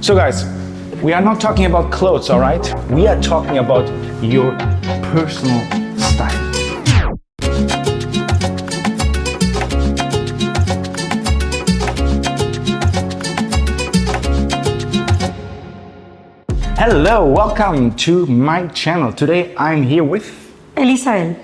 So guys, we are not talking about clothes, all right? We are talking about your personal style. Hello, welcome to my channel. Today I'm here with Elisabel.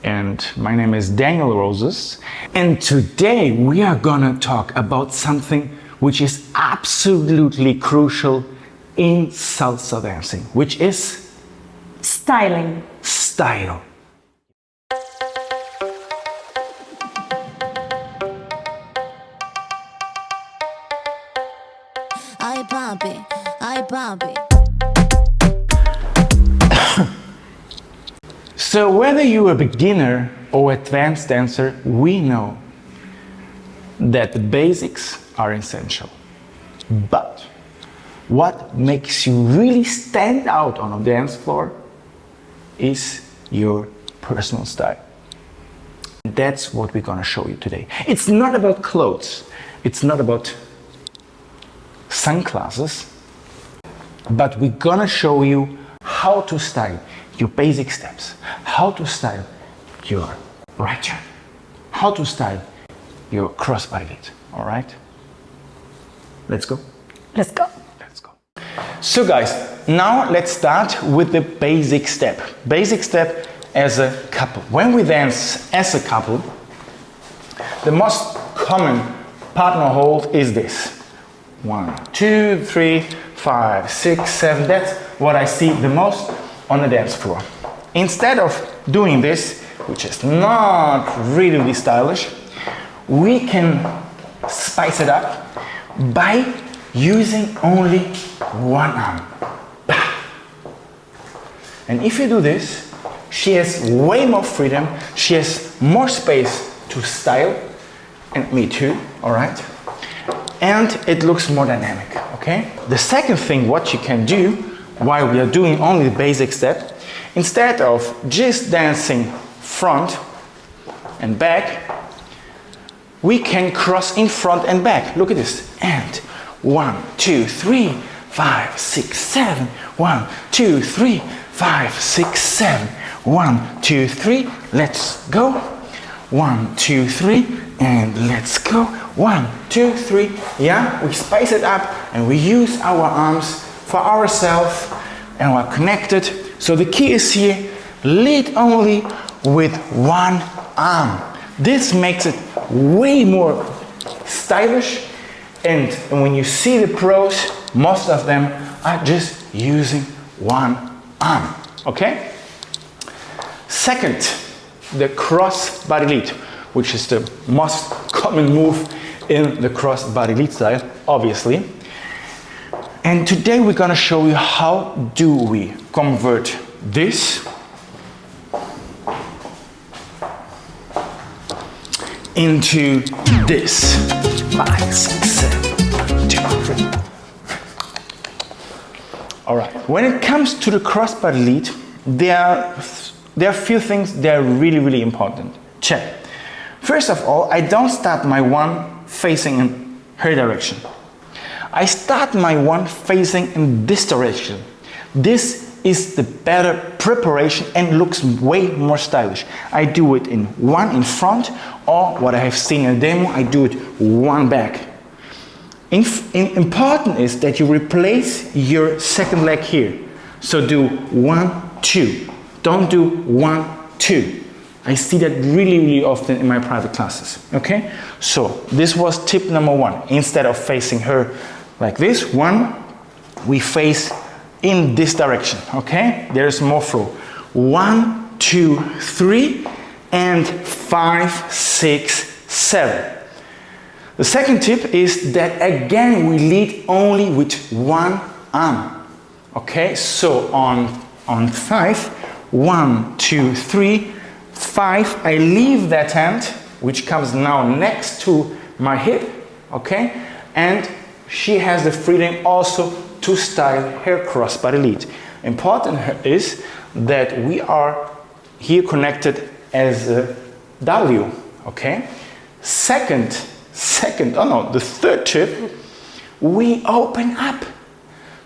And my name is Daniel Rosas. And today we are gonna talk about something which is absolutely crucial in salsa dancing, which is Styling. style. Ay papi. So whether you're a beginner or advanced dancer, we know that the basics are essential. But what makes you really stand out on a dance floor is your personal style. That's what we're gonna show you today. It's not about clothes, it's not about sunglasses, but we're gonna show you how to style your basic steps, how to style your right turn, how to style your crossbody lead, all right? Let's go. Let's go. Let's go. So guys, now let's start with the basic step. Basic step as a couple. When we dance as a couple, the most common partner hold is this. 1, 2, 3, 5, 6, 7. That's what I see the most on the dance floor. Instead of doing this, which is not really stylish, we can spice it up by using only one arm. And if you do this, she has way more freedom, she has more space to style, and me too, all right? And it looks more dynamic, okay? The second thing what you can do while we are doing only the basic step, instead of just dancing front and back, we can cross in front and back. Look at this. And 1, 2, 3, 5, 6, 7. 1, 2, 3, 5, 6, 7. 1, 2, 3. Let's go. 1, 2, 3, and let's go. 1, 2, 3. Yeah, we spice it up and we use our arms for ourselves and we're connected. So the key is here, lead only with one arm. This makes it way more stylish, and when you see the pros, most of them are just using one arm, okay? Second, the cross body lead, which is the most common move in the cross body lead style, obviously. And today we're gonna show you how do we convert this into this. 5, 6, 7, 2, 3. All right, when it comes to the crossbody lead, there are a few things that are really important. Check. First of all, I don't start my one facing in her direction. I start my one facing in this direction. This is the better preparation and looks way more stylish. I do it in one in front, or what I have seen in a demo, I do it one back. Important is that you replace your second leg here. So do 1, 2. Don't do 1, 2. I see that really often in my private classes, okay? So this was tip number 1. Instead of facing her like this, we face in this direction, okay? There's more flow. 1, 2, 3, and 5, 6, 7. The second tip is that again we lead only with one arm, okay? So on 5, 1, 2, 3, 5, I leave that hand, which comes now next to my hip, okay? And she has the freedom also to style her crossbody lead. Important is that we are here connected as a W, okay? The third tip, we open up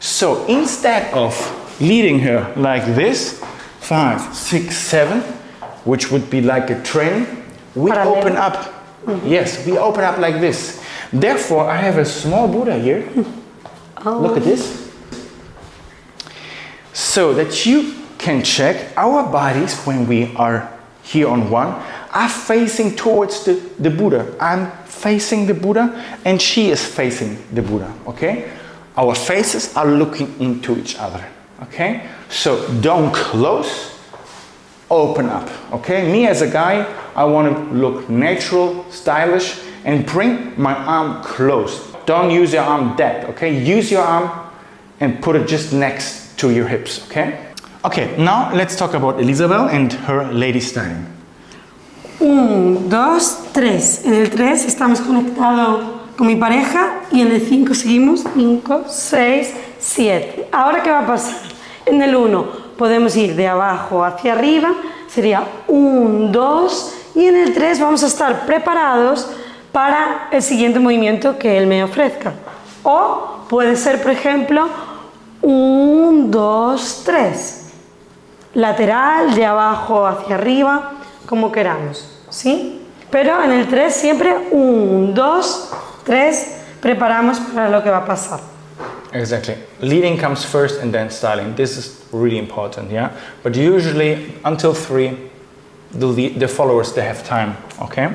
So instead of leading her like this, 5, 6, 7, which would be like a train, we Parallel. open up. Yes, we open up like this. Therefore, I have a small Buddha here. Look at this. So that you can check our bodies when we are here on one are facing towards the Buddha. I'm facing the Buddha and she is facing the Buddha, okay? Our faces are looking into each other, okay? So don't close, open up, okay? Me as a guy, I want to look natural, stylish, and bring my arm close. Don't use your arm dead, okay? Use your arm and put it just next to your hips, okay? Okay, now let's talk about Elisabel and her lady styling. 1, 2, 3. En el 3 estamos conectados con mi pareja y en el 5 seguimos 5, 6, 7. Ahora, ¿qué va a pasar? En el 1 podemos ir de abajo hacia arriba, sería 1, 2, y en el 3 vamos a estar preparados para el siguiente movimiento que él me ofrezca. O puede ser, por ejemplo, 1, 2, 3. Lateral, de abajo hacia arriba, como queramos, ¿sí? Pero en el 3 siempre 1, 2, 3, preparamos para lo que va a pasar. Exactly. Leading comes first and then styling. This is really important, yeah? But usually until 3, the followers, they have time, okay?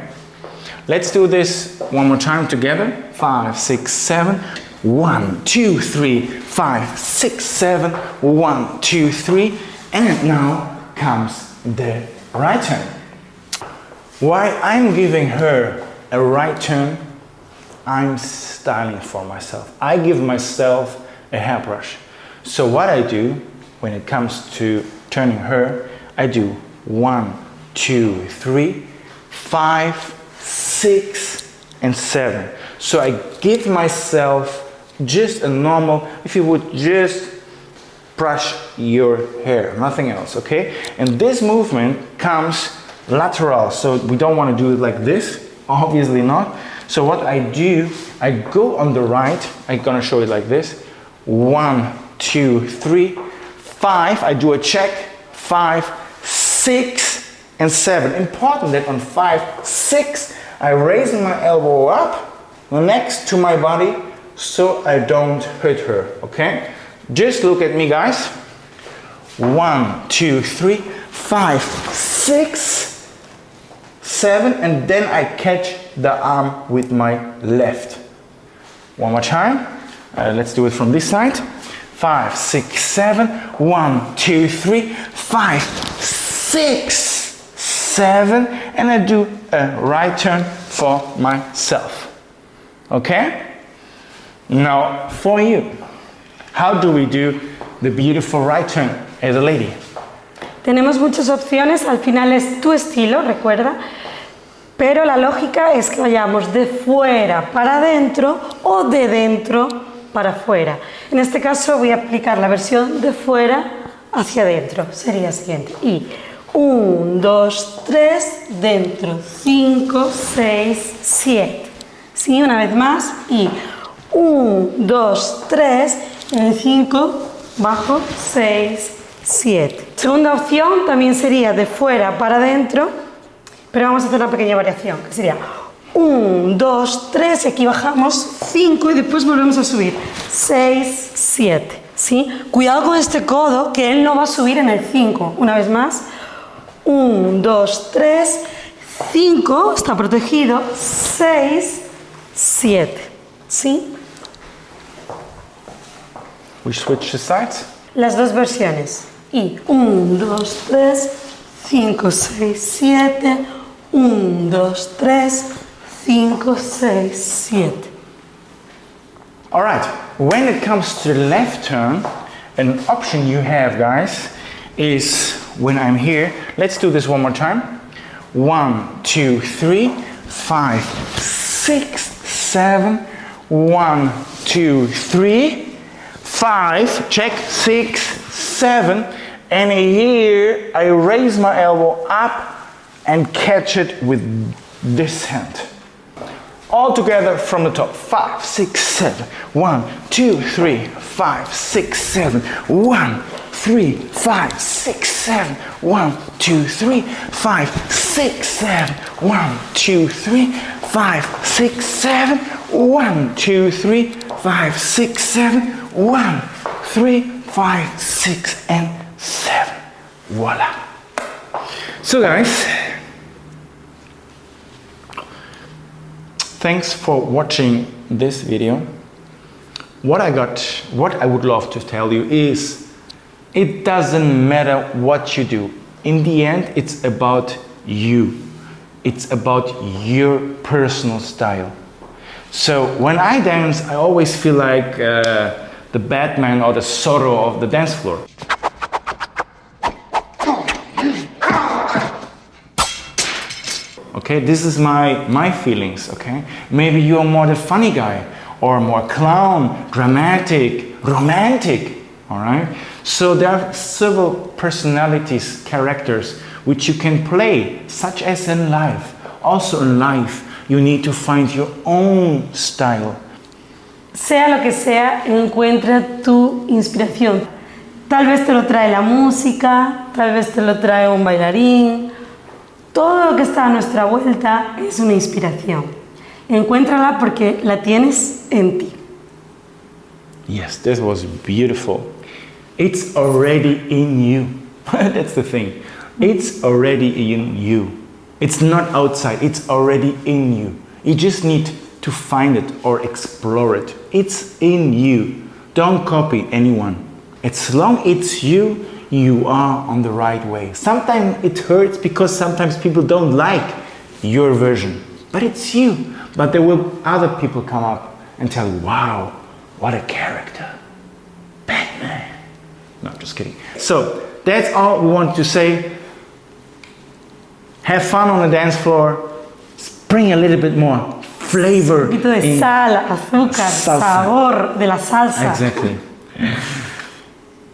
Let's do this one more time together. 5, 6, 7. 1, 2, 3, 5, 6, 7. 1, 2, 3. And now comes the right turn. While I'm giving her a right turn, I'm styling for myself. I give myself a hairbrush. So what I do when it comes to turning her, I do 1, 2, 3, 5, 6, and 7. So I give myself just a normal, if you would just brush your hair, nothing else, okay? And this movement comes lateral, so we don't want to do it like this, obviously not. So what I do, I go on the right, I'm gonna show it like this. 1, 2, 3, 5, I do a check, 5, 6, and 7. Important that on 5, 6, I raise my elbow up next to my body so I don't hurt her, okay? Just look at me, guys. 1, 2, 3, 5, 6, 7, and then I catch the arm with my left. One more time. Let's do it from this side. 5, 6, 7. 1, 2, 3, 5, 6, 7, and I do a right turn for myself. Okay? Now for you. How do we do the beautiful right turn as a lady? Tenemos muchas opciones, al final es tu estilo, recuerda, pero la lógica es que vayamos de fuera para adentro o de dentro para afuera. En este caso voy a aplicar la versión de fuera hacia adentro, sería la siguiente. Y 1, 2, 3, dentro, 5, 6, 7. ¿Sí? Una vez más y 1, 2, 3, en el 5, bajo, 6, 7. Segunda opción también sería de fuera para adentro, pero vamos a hacer una pequeña variación, que sería 1, 2, 3, y aquí bajamos 5 y después volvemos a subir 6, 7. ¿Sí? Cuidado con este codo, que él no va a subir en el 5. Una vez más, 1, 2, 3, 5, está protegido, 6, 7. ¿Sí? We switch the sides. Las dos versiones. Y 1, 2, 3, 5, 6, 7. 1, 2, 3, 5, 6, 7. All right, when it comes to the left turn, an option you have, guys, is when I'm here. Let's do this one more time. 1, 2, 3, 5, 6, 7. 1, 2, 3, 5, check, 6, 7, and here I raise my elbow up and catch it with this hand. All together from the top. 5, 6, 7. 1, 2, 3, 5, 6, 7. 1, 3, 5, 6, 7. 1, 2, 3, 5, 6, 7. 1, 2, 3, 5, 6, 7. 1, 2, 3, 5, 6, 7. 1, 3, 5, 6, and 7. Voila. So guys, thanks for watching this video. What I would love to tell you is, it doesn't matter what you do. In the end, it's about you. It's about your personal style. So when I dance, I always feel like the Batman or the Zorro of the dance floor. Okay, this is my feelings, okay? Maybe you're more the funny guy, or more clown, dramatic, romantic, all right? So there are several personalities, characters, which you can play, such as in life. Also in life, you need to find your own style. Sea lo que sea, encuentra tu inspiración. Tal vez te lo trae la música, tal vez te lo trae un bailarín. Todo lo que está a nuestra vuelta es una inspiración. Encuéntrala porque la tienes en ti. Yes, this was beautiful. It's already in you. That's the thing. It's already in you. It's not outside, it's already in you. You just need to find it or explore it. It's in you. Don't copy anyone. As long it's you, you are on the right way. Sometimes it hurts because sometimes people don't like your version, but it's you. But there will other people come up and tell you, wow, what a character. Batman. No, just kidding. So that's all we want to say. Have fun on the dance floor. Bring a little bit more flavor. Un poquito de sal, azúcar, salsa. sabor de la salsa. Exactly.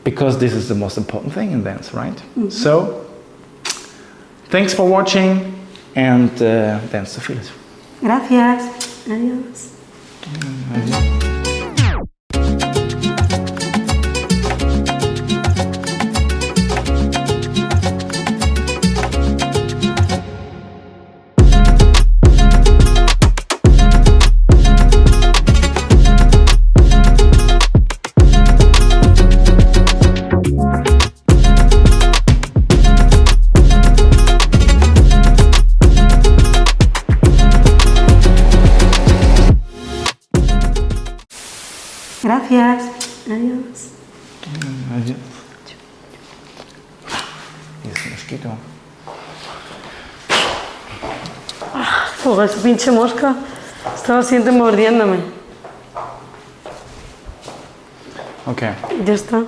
Because this is the most important thing in dance, right? Mm-hmm. So, thanks for watching and dance to feel it. Gracias. Adiós. Gracias. Adiós. Adiós. Y ese mosquito. Joder, esa pinche mosca estaba siempre mordiéndome. Okay. Ya está.